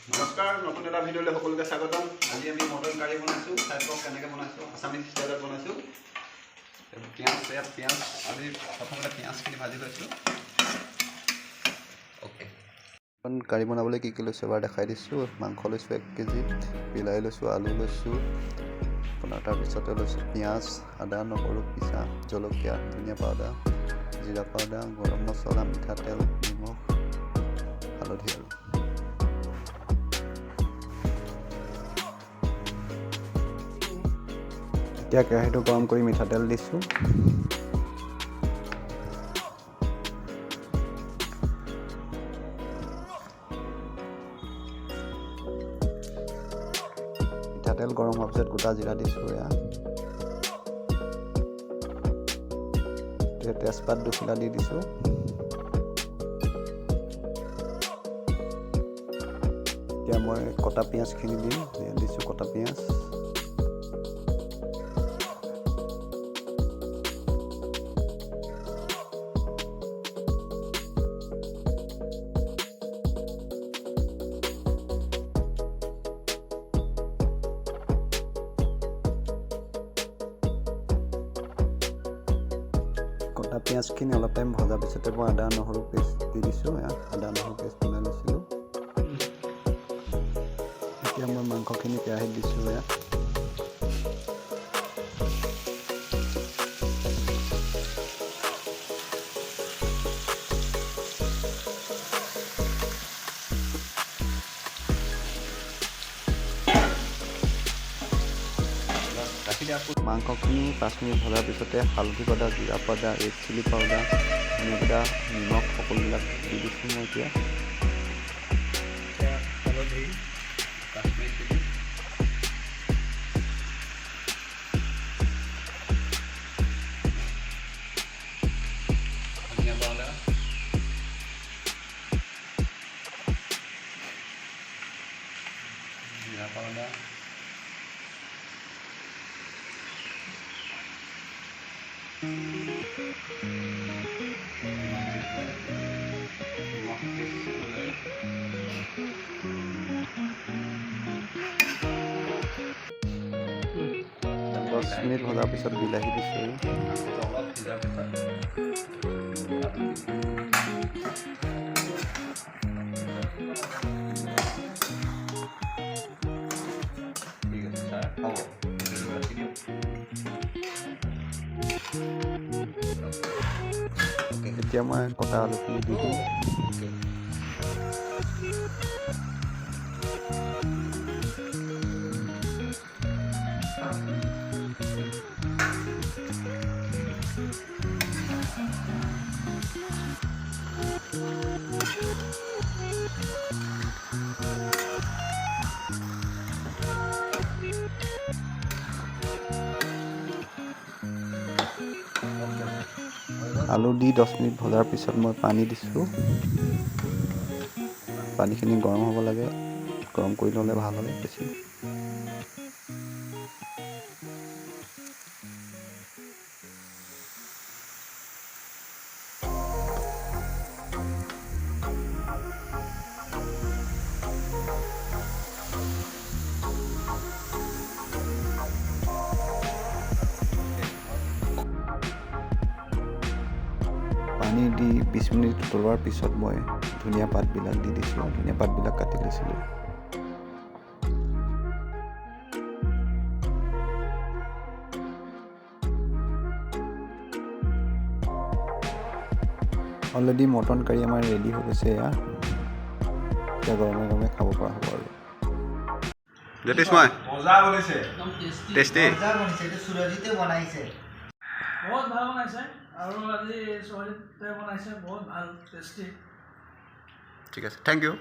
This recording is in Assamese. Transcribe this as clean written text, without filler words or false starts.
নমস্কাৰ, নতুন এটা ভিডিঅ'লৈ সকলোকে স্বাগতম। আজি আমি মটন কাৰী বনাইছোঁ। চাই চাওক কেনেকৈ বনাইছোঁ, আছামিজ ষ্টাইলত বনাইছোঁ। পিঁয়াজ আমি প্ৰথমতে পিঁয়াজখিনি ভাজি লৈছোঁ। অ'কে, মটন কাৰী বনাবলৈ কি কি লৈছোঁ এবাৰ দেখাই দিছোঁ। মাংস লৈছোঁ 1 কেজি, বিলাহী লৈছোঁ, আলু লৈছোঁ, আপোনাৰ তাৰপিছতে লৈছোঁ পিঁয়াজ, আদা নহৰু পিছা, জলকীয়া, ধনিয়া পাউডাৰ, জিৰা পাউডাৰ, গৰম মছলা, মিঠাতেল, নিমখ, হালধি আৰু এতিয়া কেৰাহীটো গৰম কৰি মিঠাতেল দিছোঁ। মিঠাতেল গৰম হোৱাৰ পিছত গোটা জিৰা দিছোঁ। এতিয়া তেজপাত 2 খিলা দি দিছোঁ। এতিয়া মই কটা পিঁয়াজখিনি দিছোঁ কটা পিঁয়াজ। কটা পিঁয়াজখিনি অলপ টাইম ভজাৰ পিছতে মই আদা নহৰু পেষ্ট দি দিছোঁ। আদা নহৰু পেষ্ট বনাই লৈছিলোঁ। এতিয়া মই মাংসখিনি কেৰাহীত দিছোঁ। মাংসখিনি 5 মিনিট ভজাৰ পিছতে হালধি পাউডাৰ, জিৰা পাউডাৰ, ৰেড চিলি পাউডাৰ, ধনিয়া পাউডাৰ, নিমখ সকলোবিলাক দি দিছোঁ মই এতিয়া। হালধি, কাশ্মীৰ চিলি, ধনিয়া পাউডাৰ, জিৰা পাউডাৰ, দহ মিনিট ভজাৰ পিছত বিলাহী দিছোঁ। এতিয়া মই কটা আলুখিনি দি দিম। আলু দি 10 মিনিট ভজাৰ পিছত মই পানী দিছোঁ। পানীখিনি গৰম হ'ব লাগে, গৰম কৰি ল'লে ভাল হয় বেছি। পানী দি 20 মিনিট উতলোৱাৰ পিছত মই ধনিয়া পাতবিলাক দি দিছোঁ। ধনিয়া পাতবিলাক কাটি লৈছিলোঁ। অলৰেডি মটন কাৰী আমাৰ ৰেডি হৈ গৈছে। এতিয়া গৰমে গৰমে খাব পৰা হ'ব আৰু। बहुत ভাল বনাইছে আৰু আজি সহজিতে বনাইছে বহুত ভাল টেষ্টি। ঠিক আছে, থেংক ইউ।